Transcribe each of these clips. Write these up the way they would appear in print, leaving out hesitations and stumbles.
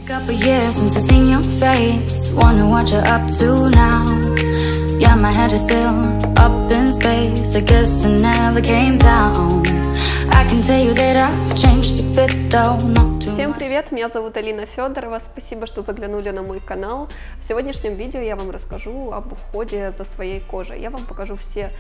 Couple years since I seen your face. Wonder what you're up to now. Yeah, my head is still up in space. I guess I never came down. I can tell you that I've changed a bit though, not too much. Всем привет, меня зовут Алина Федорова, спасибо, что заглянули на мой канал. В сегодняшнем видео я вам расскажу об уходе за своей кожей. Я вам покажу все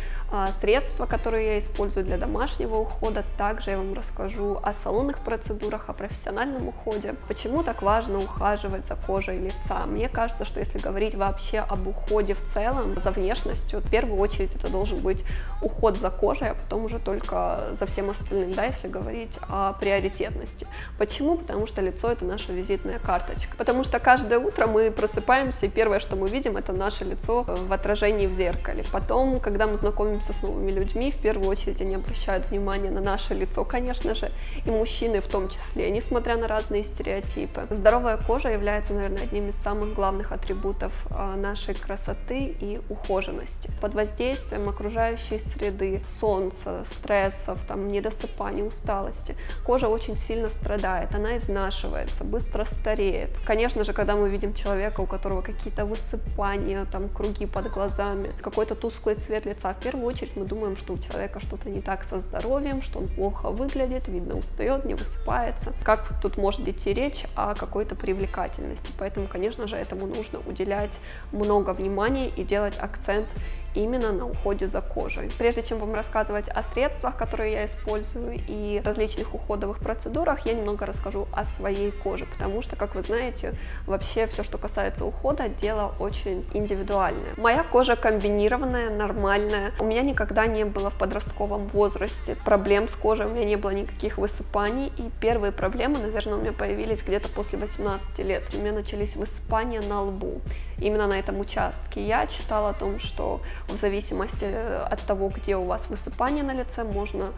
средства, которые я использую для домашнего ухода. Также я вам расскажу о салонных процедурах, о профессиональном уходе. Почему так важно ухаживать за кожей лица? Мне кажется, что если говорить вообще об уходе в целом, за внешностью, в первую очередь это должен быть уход за кожей, а потом уже только за всем остальным, да, если говорить о приоритетности. Почему? Потому что лицо — это наша визитная карточка. Потому что каждое утро мы просыпаемся, и первое, что мы видим, это наше лицо в отражении в зеркале. Потом, когда мы знакомимся с новыми людьми, в первую очередь они обращают внимание на наше лицо, конечно же, и мужчины в том числе, несмотря на разные стереотипы. Здоровая кожа является, наверное, одним из самых главных атрибутов нашей красоты и ухоженности. Под воздействием окружающей среды, солнца, стрессов, недосыпания, усталости, кожа очень сильно страдает, она изнашивается, быстро стареет. Конечно же, когда мы видим человека, у которого какие-то высыпания, круги под глазами, какой-то тусклый цвет лица, в первую очередь мы думаем, что у человека что-то не так со здоровьем, что он плохо выглядит, видно, устает, не высыпается. Как тут может идти речь о какой-то привлекательности? Поэтому, конечно же, этому нужно уделять много внимания и делать акцент именно на уходе за кожей. Прежде чем вам рассказывать о средствах, которые я использую, и различных уходовых процедурах, я немного расскажу о своей коже, потому что, как вы знаете, вообще все, что касается ухода, дело очень индивидуальное. Моя кожа комбинированная, нормальная. У меня никогда не было в подростковом возрасте проблем с кожей, у меня не было никаких высыпаний, и первые проблемы, наверное, у меня появились где-то после 18 лет. У меня начались высыпания на лбу, именно на этом участке. Я читала о том, что в зависимости от того, где у вас высыпание на лице, можно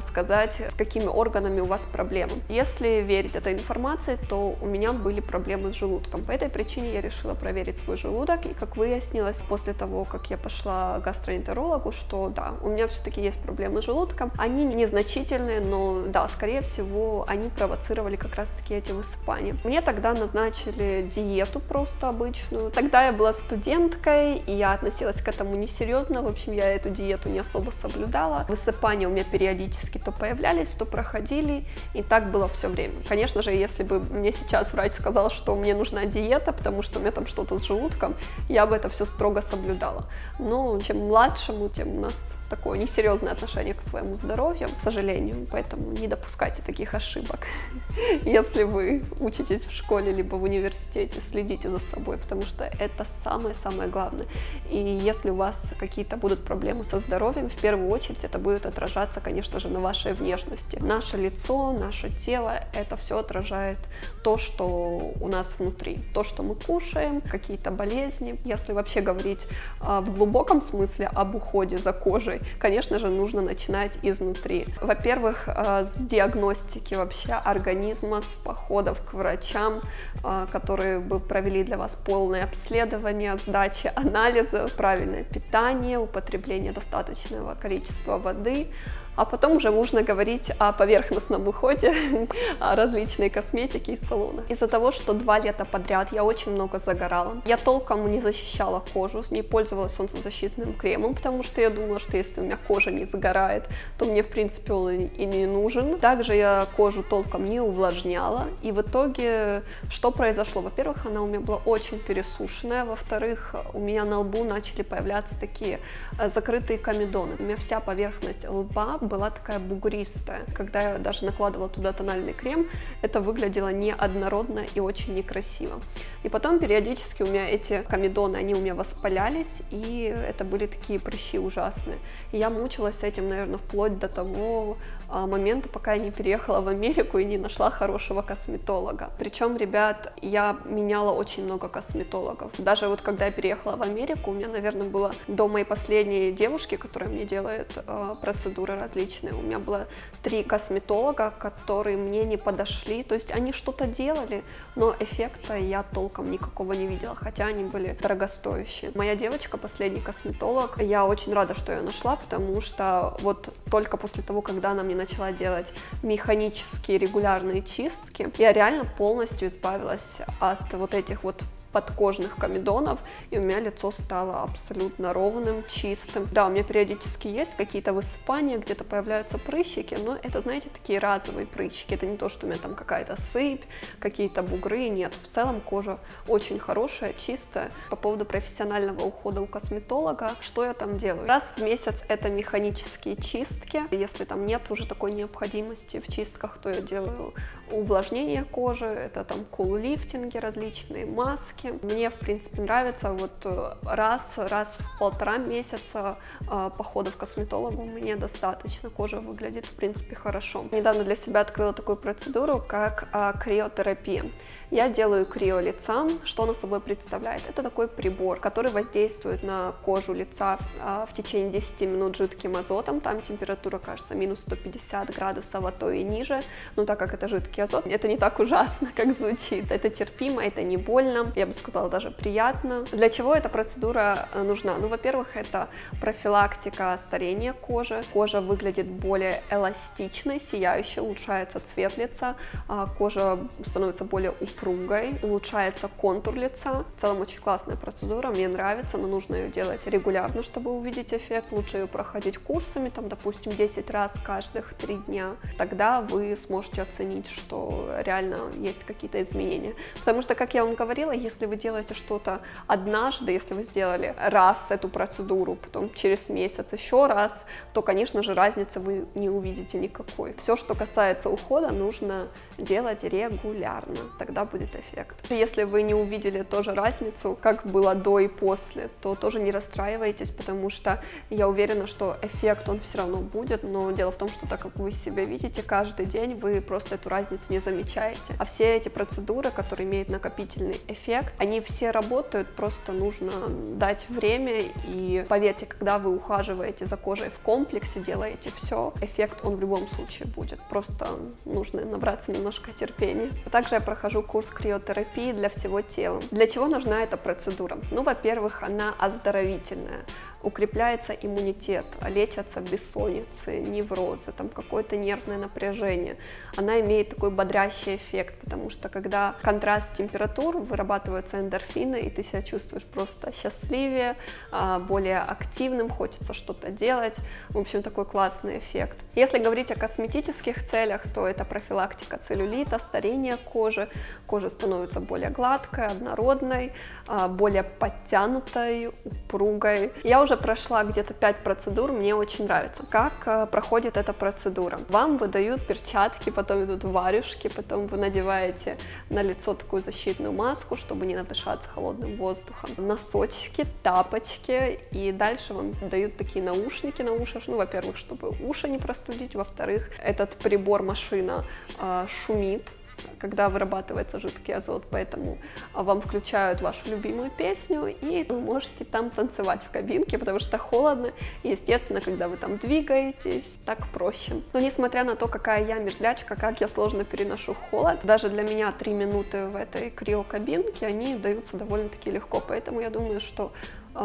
сказать, с какими органами у вас проблемы. Если верить этой информации, то у меня были проблемы с желудком. По этой причине я решила проверить свой желудок, и, как выяснилось, после того, как я пошла к гастроэнтерологу, что да, у меня все-таки есть проблемы с желудком. Они незначительные, но да, скорее всего, они провоцировали как раз-таки эти высыпания. Мне тогда назначили диету просто обычную. Тогда я была студенткой, и я относилась к этому несерьезно. В общем, я эту диету не особо соблюдала. Высыпания у меня периодически то появлялись, то проходили, и так было все время. Конечно же, если бы мне сейчас врач сказал, что мне нужна диета, потому что у меня там что-то с желудком, я бы это все строго соблюдала. Но чем младшему, тем у нас такое несерьезное отношение к своему здоровью, к сожалению, поэтому не допускайте таких ошибок. Если вы учитесь в школе либо в университете, следите за собой, потому что это самое-самое главное. И если у вас какие-то будут проблемы со здоровьем, в первую очередь это будет отражаться, конечно же, на вашей внешности. Наше лицо, наше тело, это все отражает то, что у нас внутри, то, что мы кушаем, какие-то болезни. Если вообще говорить в глубоком смысле об уходе за кожей, конечно же, нужно начинать изнутри. Во-первых, с диагностики вообще организма, с походов к врачам, которые бы провели для вас полное обследование, сдачи анализов, правильное питание, употребление достаточного количества воды. А потом уже можно говорить о поверхностном уходе, о различной косметике из салона. Из-за того, что 2 лета подряд я очень много загорала, я толком не защищала кожу, не пользовалась солнцезащитным кремом, потому что я думала, что если у меня кожа не загорает, то мне, в принципе, он и не нужен. Также я кожу толком не увлажняла, и в итоге что произошло? Во-первых, она у меня была очень пересушенная, во-вторых, у меня на лбу начали появляться такие закрытые комедоны. У меня вся поверхность лба была такая бугристая. Когда я даже накладывала туда тональный крем, это выглядело неоднородно и очень некрасиво. И потом периодически у меня эти комедоны, они у меня воспалялись, и это были такие прыщи ужасные. И я мучилась этим, наверное, вплоть до того момента, пока я не переехала в Америку и не нашла хорошего косметолога. Причем, ребят, я меняла очень много косметологов. Даже вот когда я переехала в Америку, у меня, наверное, было до моей последней девушки, которая мне делает процедуры различные, у меня было 3 косметолога, которые мне не подошли. То есть они что-то делали, но эффекта я толком никакого не видела, хотя они были дорогостоящие. Моя девочка, последний косметолог, я очень рада, что ее нашла, потому что вот только после того, когда она мне не начала делать механические регулярные чистки, я реально полностью избавилась от вот этих вот подкожных комедонов, и у меня лицо стало абсолютно ровным, чистым. Да, у меня периодически есть какие-то высыпания, где-то появляются прыщики, но это, знаете, такие разовые прыщики. Это не то, что у меня там какая-то сыпь, какие-то бугры, нет. В целом кожа очень хорошая, чистая. По поводу профессионального ухода у косметолога, что я там делаю? Раз в месяц это механические чистки. Если там нет уже такой необходимости в чистках, то я делаю увлажнение кожи, это там кул-лифтинги, различные маски. Мне, в принципе, нравится вот раз в 1,5 месяца походов к косметологу мне достаточно, кожа выглядит, в принципе, хорошо. Недавно для себя открыла такую процедуру, как криотерапия. Я делаю крио лица. Что она собой представляет? Это такой прибор, который воздействует на кожу лица в течение 10 минут жидким азотом. Там температура, кажется, минус 150 градусов, а то и ниже. Но так как это жидкий азот, это не так ужасно, как звучит. Это терпимо, это не больно, я бы сказала, даже приятно. Для чего эта процедура нужна? Ну, во-первых, это профилактика старения кожи. Кожа выглядит более эластичной, сияющей, улучшается цвет лица, кожа становится более упругой, улучшается контур лица. В целом очень классная процедура, мне нравится, но нужно ее делать регулярно, чтобы увидеть эффект. Лучше ее проходить курсами, там, допустим, 10 раз каждых 3 дня. Тогда вы сможете оценить, что реально есть какие-то изменения. Потому что, как я вам говорила, если вы делаете что-то однажды, если вы сделали раз эту процедуру, потом через месяц еще раз, то, конечно же, разницы вы не увидите никакой. Все, что касается ухода, нужно делать регулярно, тогда будет эффект. Если вы не увидели тоже разницу, как было до и после, то тоже не расстраивайтесь, потому что я уверена, что эффект он все равно будет, но дело в том, что так как вы себя видите каждый день, вы просто эту разницу не замечаете. А все эти процедуры, которые имеют накопительный эффект, они все работают, просто нужно дать время, и поверьте, когда вы ухаживаете за кожей в комплексе, делаете все, эффект он в любом случае будет, просто нужно набраться немножко терпения. Также я прохожу курс криотерапии для всего тела. Для чего нужна эта процедура? Ну, во-первых, она оздоровительная. Укрепляется иммунитет, лечатся бессонницы, неврозы, там какое-то нервное напряжение. Она имеет такой бодрящий эффект, потому что когда контраст температур, вырабатываются эндорфины, и ты себя чувствуешь просто счастливее, более активным, хочется что-то делать. В общем, такой классный эффект. Если говорить о косметических целях, то это профилактика целлюлита, старение кожи. Кожа становится более гладкой, однородной, более подтянутой, упругой. Я уже прошла где-то 5 процедур, мне очень нравится. Как проходит эта процедура? Вам выдают перчатки, потом идут варежки, потом вы надеваете на лицо такую защитную маску, чтобы не надышаться холодным воздухом, носочки, тапочки, и дальше вам дают такие наушники на уши, ну, во-первых, чтобы уши не простудить, во-вторых, этот прибор-машина шумит, когда вырабатывается жидкий азот, поэтому вам включают вашу любимую песню, и вы можете там танцевать в кабинке, потому что холодно, и, естественно, когда вы там двигаетесь, так проще. Но несмотря на то, какая я мерзлячка, как я сложно переношу холод, даже для меня 3 минуты в этой криокабинке, они даются довольно-таки легко, поэтому я думаю, что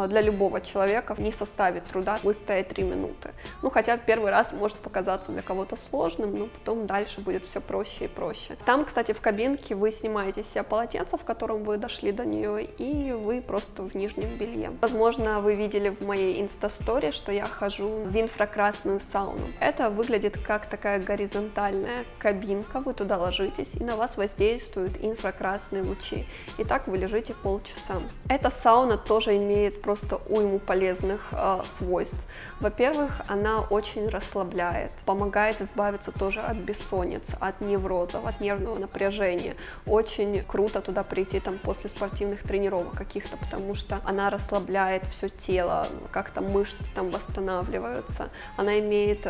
для любого человека не составит труда выстоять 3 минуты. Ну, хотя первый раз может показаться для кого-то сложным, но потом дальше будет все проще и проще. Там, кстати, в кабинке вы снимаете с себя полотенце, в котором вы дошли до нее, и вы просто в нижнем белье. Возможно, вы видели в моей инста-сторе, что я хожу в инфракрасную сауну. Это выглядит как такая горизонтальная кабинка, вы туда ложитесь, и на вас воздействуют инфракрасные лучи. И так вы лежите полчаса. Эта сауна тоже имеет просто уйму полезных свойств. Во-первых, она очень расслабляет, помогает избавиться тоже от бессонниц, от неврозов, от нервного напряжения. Очень круто туда прийти там после спортивных тренировок каких-то, потому что она расслабляет все тело, как-то мышцы там восстанавливаются. Она имеет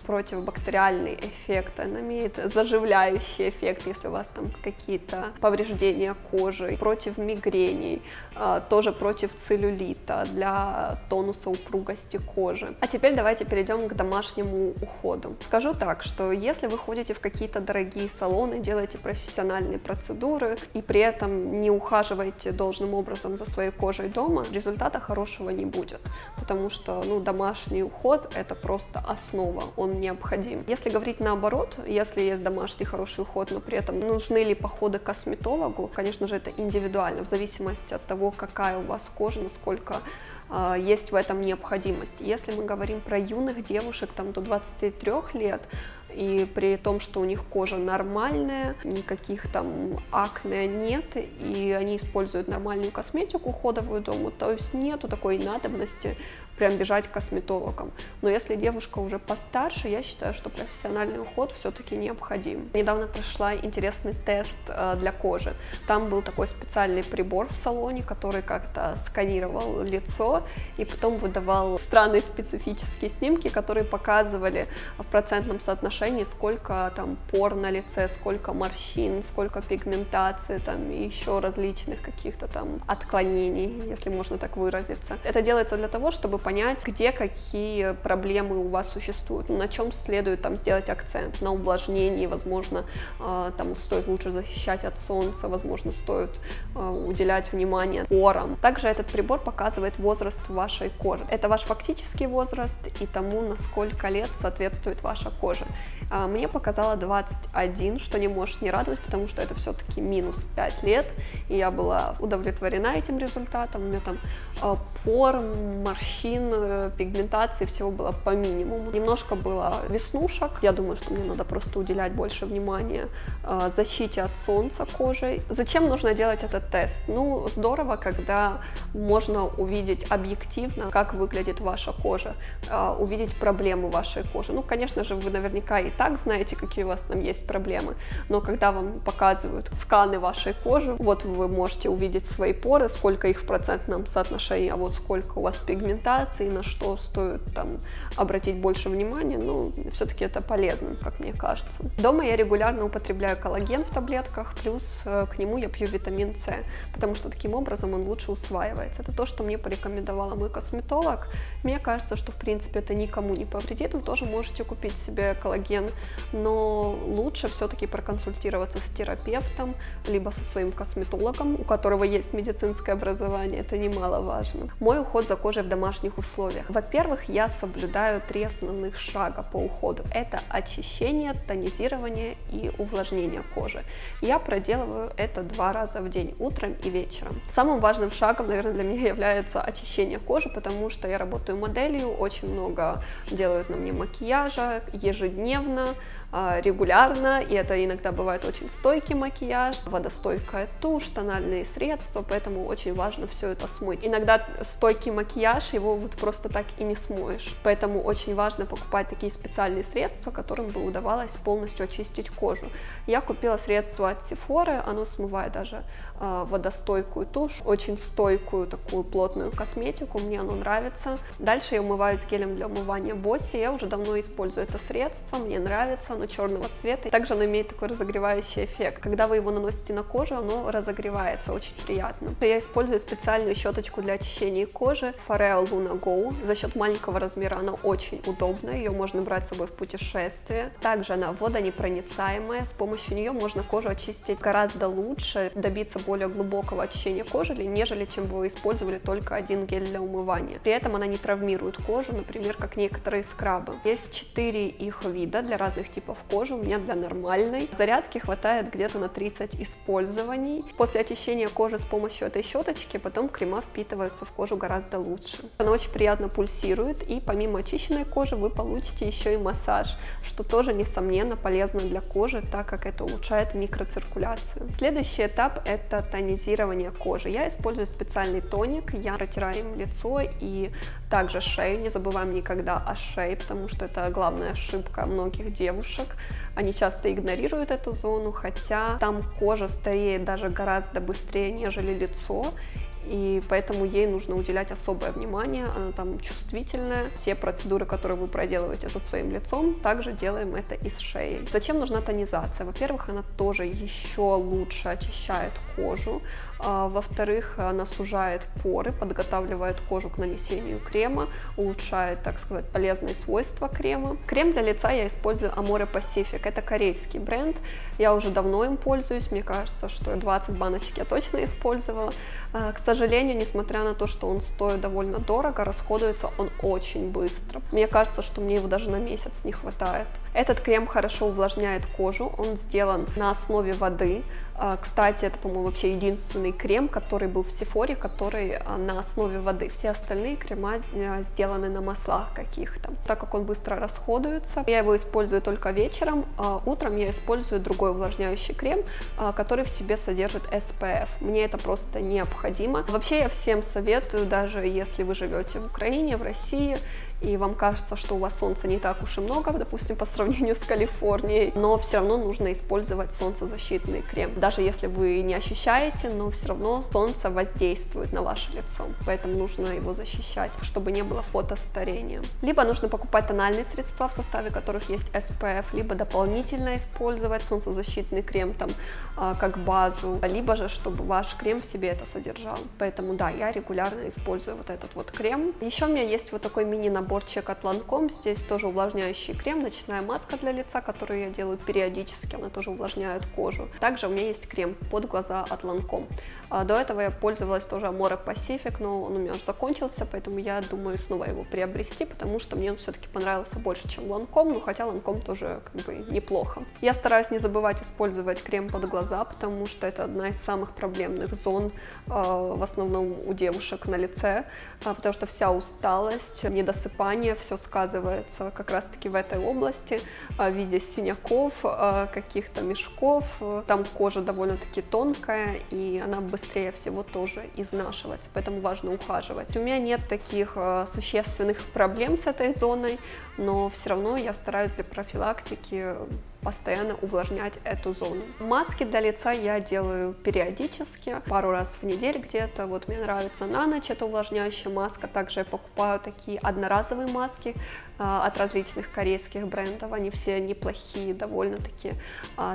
противобактериальный эффект, она имеет заживляющий эффект, если у вас там какие-то повреждения кожи, против мигрений, тоже против целлюлита. эластомерита, для тонуса упругости кожи. А теперь давайте перейдем к домашнему уходу. Скажу так, что если вы ходите в какие-то дорогие салоны, делаете профессиональные процедуры и при этом не ухаживаете должным образом за своей кожей дома, результата хорошего не будет, потому что домашний уход — это просто основа, он необходим. Если говорить наоборот, если есть домашний хороший уход, но при этом нужны ли походы к косметологу, конечно же, это индивидуально, в зависимости от того, какая у вас кожа, насколько есть в этом необходимость. Если мы говорим про юных девушек до 23 лет, и при том, что у них кожа нормальная, никаких акне нет, и они используют нормальную косметику уходовую дома, то есть нету такой надобности прям бежать к косметологам. Но если девушка уже постарше, я считаю, что профессиональный уход все-таки необходим. Недавно прошла интересный тест для кожи. Там был такой специальный прибор в салоне, который как-то сканировал лицо и потом выдавал странные специфические снимки, которые показывали в процентном соотношении, сколько пор на лице, сколько морщин, сколько пигментации, и еще различных каких-то отклонений, если можно так выразиться. Это делается для того, чтобы понять, где какие проблемы у вас существуют, на чем следует сделать акцент, на увлажнении, возможно, стоит лучше защищать от солнца, возможно, стоит уделять внимание порам. Также этот прибор показывает возраст вашей кожи. Это ваш фактический возраст и тому, на сколько лет соответствует ваша кожа. Мне показало 21, что не может не радовать, потому что это все-таки минус 5 лет, и я была удовлетворена этим результатом. У меня пор, морщин, пигментации, всего было по минимуму. Немножко было веснушек. Я думаю, что мне надо просто уделять больше внимания защите от солнца кожи. Зачем нужно делать этот тест? Здорово, когда можно увидеть объективно, как выглядит ваша кожа, увидеть проблемы вашей кожи. Конечно же, вы наверняка и так знаете, какие у вас есть проблемы, но когда вам показывают сканы вашей кожи, вот вы можете увидеть свои поры, сколько их в процентном соотношении, а вот сколько у вас пигментации, на что стоит обратить больше внимания, все-таки это полезно, как мне кажется. Дома я регулярно употребляю коллаген в таблетках, плюс к нему я пью витамин С, потому что таким образом он лучше усваивается. Это то, что мне порекомендовала мой косметолог. Мне кажется, что в принципе это никому не повредит, вы тоже можете купить себе коллаген, но лучше все-таки проконсультироваться с терапевтом, либо со своим косметологом, у которого есть медицинское образование, это немаловажно. Мой уход за кожей в домашних условиях. Во-первых, я соблюдаю 3 основных шага по уходу. Это очищение, тонизирование и увлажнение кожи. Я проделываю это 2 раза в день, утром и вечером. Самым важным шагом, наверное, для меня является очищение кожи, потому что я работаю моделью, очень много делают на мне макияжа ежедневно, регулярно, и это иногда бывает очень стойкий макияж, водостойкая тушь, тональные средства, поэтому очень важно все это смыть. Иногда стойкий макияж, его просто так и не смоешь, поэтому очень важно покупать такие специальные средства, которым бы удавалось полностью очистить кожу. Я купила средство от Sephora, оно смывает даже водостойкую тушь, очень стойкую такую плотную косметику, мне оно нравится. Дальше я умываюсь гелем для умывания Босси, я уже давно использую это средство, мне нравится, оно черного цвета, и также оно имеет такой разогревающий эффект. Когда вы его наносите на кожу, оно разогревается, очень приятно. Я использую специальную щеточку для очищения кожи Foreo Luna Go. За счет маленького размера она очень удобная, ее можно брать с собой в путешествие. Также она водонепроницаемая, с помощью нее можно кожу очистить гораздо лучше, добиться более глубокого очищения кожи, нежели чем вы использовали только один гель для умывания. При этом она не травмирует кожу, например, как некоторые скрабы. Есть 4 их вида для разных типов кожи, у меня для нормальной. Зарядки хватает где-то на 30 использований. После очищения кожи с помощью этой щеточки потом крема впитываются в кожу гораздо лучше. Она очень приятно пульсирует, и помимо очищенной кожи вы получите еще и массаж, что тоже, несомненно, полезно для кожи, так как это улучшает микроциркуляцию. Следующий этап — это тонизирование кожи. Я использую специальный тоник, я протираю им лицо и также шею. Не забываем никогда о шее, потому что это главная ошибка многих девушек. Они часто игнорируют эту зону, хотя там кожа стареет даже гораздо быстрее, нежели лицо. и поэтому ей нужно уделять особое внимание, она там чувствительная. Все процедуры, которые вы проделываете со своим лицом, также делаем это и с шеей. Зачем нужна тонизация? Во-первых, она тоже еще лучше очищает кожу, во-вторых, она сужает поры, подготавливает кожу к нанесению крема, улучшает, так сказать, полезные свойства крема. Крем для лица я использую Amore Pacific, это корейский бренд, я уже давно им пользуюсь, мне кажется, что 20 баночек я точно использовала. К сожалению, несмотря на то, что он стоит довольно дорого, расходуется он очень быстро. Мне кажется, что мне его даже на месяц не хватает. Этот крем хорошо увлажняет кожу, он сделан на основе воды. Кстати, это, по-моему, вообще единственный крем, который был в Sephora, который на основе воды. Все остальные крема сделаны на маслах каких-то. Так как он быстро расходуется, я его использую только вечером, а утром я использую другой увлажняющий крем, который в себе содержит SPF. Мне это просто необходимо. Вообще я всем советую, даже если вы живете в Украине, в России, и вам кажется, что у вас солнца не так уж и много, допустим, по сравнению с Калифорнией, но все равно нужно использовать солнцезащитный крем. Даже если вы не ощущаете, но все равно солнце воздействует на ваше лицо, поэтому нужно его защищать, чтобы не было фотостарения. Либо нужно покупать тональные средства, в составе которых есть SPF, либо дополнительно использовать солнцезащитный крем там как базу, либо же, чтобы ваш крем в себе это содержал. Поэтому да, я регулярно использую вот этот вот крем. Еще у меня есть вот такой мини-наборчик от Lancome, здесь тоже увлажняющий крем, ночная маска для лица, которую я делаю периодически, она тоже увлажняет кожу. Также у меня есть крем под глаза от Lancome. До этого я пользовалась тоже Amore Pacific, но он у меня уже закончился, поэтому я думаю снова его приобрести, потому что мне он все-таки понравился больше, чем Lancome, но хотя Lancome тоже как бы неплохо. Я стараюсь не забывать использовать крем под глаза, потому что это одна из самых проблемных зон, в основном у девушек на лице, потому что вся усталость, недосыпание, все сказывается как раз-таки в этой области, в виде синяков, каких-то мешков, там кожа довольно-таки тонкая, и она быстрее всего тоже изнашивается, поэтому важно ухаживать. У меня нет таких существенных проблем с этой зоной, но все равно я стараюсь для профилактики постоянно увлажнять эту зону. Маски для лица я делаю периодически, пару раз в неделю где-то. Вот мне нравится на ночь эта увлажняющая маска. Также я покупаю такие одноразовые маски от различных корейских брендов. Они все неплохие, довольно-таки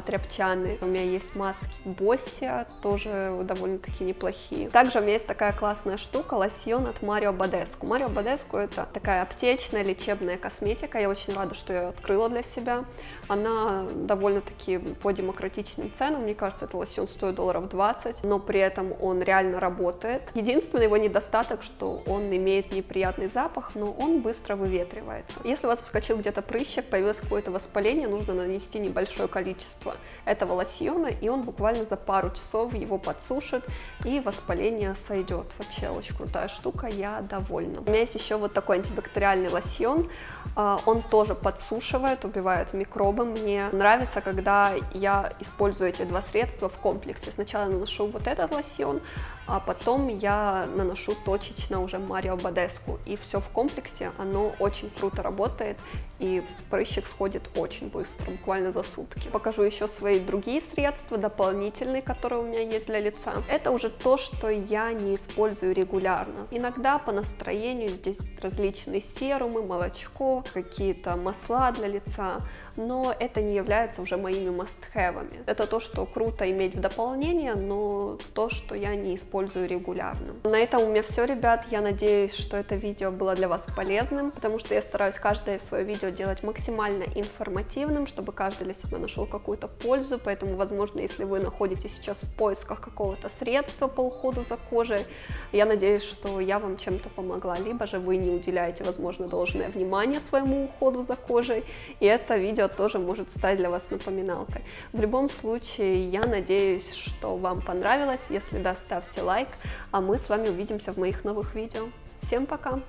тряпчаные. У меня есть маски Bossia, тоже довольно-таки неплохие. Также у меня есть такая классная штука, лосьон от Mario Badescu. Mario Badescu это такая аптечная лечебная косметика. Я очень рада, что я ее открыла для себя. Она довольно-таки по демократичным ценам, мне кажется, этот лосьон стоит $20, но при этом он реально работает. Единственный его недостаток, что он имеет неприятный запах, но он быстро выветривается. Если у вас вскочил где-то прыщик, появилось какое-то воспаление, нужно нанести небольшое количество этого лосьона, и он буквально за пару часов его подсушит, и воспаление сойдет. Вообще очень крутая штука, я довольна. У меня есть еще вот такой антибактериальный лосьон, он тоже подсушивает, убивает микробы. Мне нравится, когда я использую эти два средства в комплексе. Сначала я наношу вот этот лосьон, а потом я наношу точечно уже Mario Badescu. И все в комплексе, оно очень круто работает, и прыщик сходит очень быстро, буквально за сутки. Покажу еще свои другие средства, дополнительные, которые у меня есть для лица. Это уже то, что я не использую регулярно. Иногда по настроению здесь различные серумы, молочко, какие-то масла для лица, но это не является уже моими must-have'ами. Это то, что круто иметь в дополнение, но то, что я не использую регулярно. На этом у меня все, ребят. Я надеюсь, что это видео было для вас полезным, потому что я стараюсь каждое свое видео делать максимально информативным, чтобы каждый для себя нашел какую-то пользу, поэтому, возможно, если вы находитесь сейчас в поисках какого-то средства по уходу за кожей, я надеюсь, что я вам чем-то помогла, либо же вы не уделяете, возможно, должное внимание своему уходу за кожей, и это видео тоже может стать для вас напоминалкой. В любом случае, я надеюсь, что вам понравилось. Если да, ставьте лайк, а мы с вами увидимся в моих новых видео. Всем пока!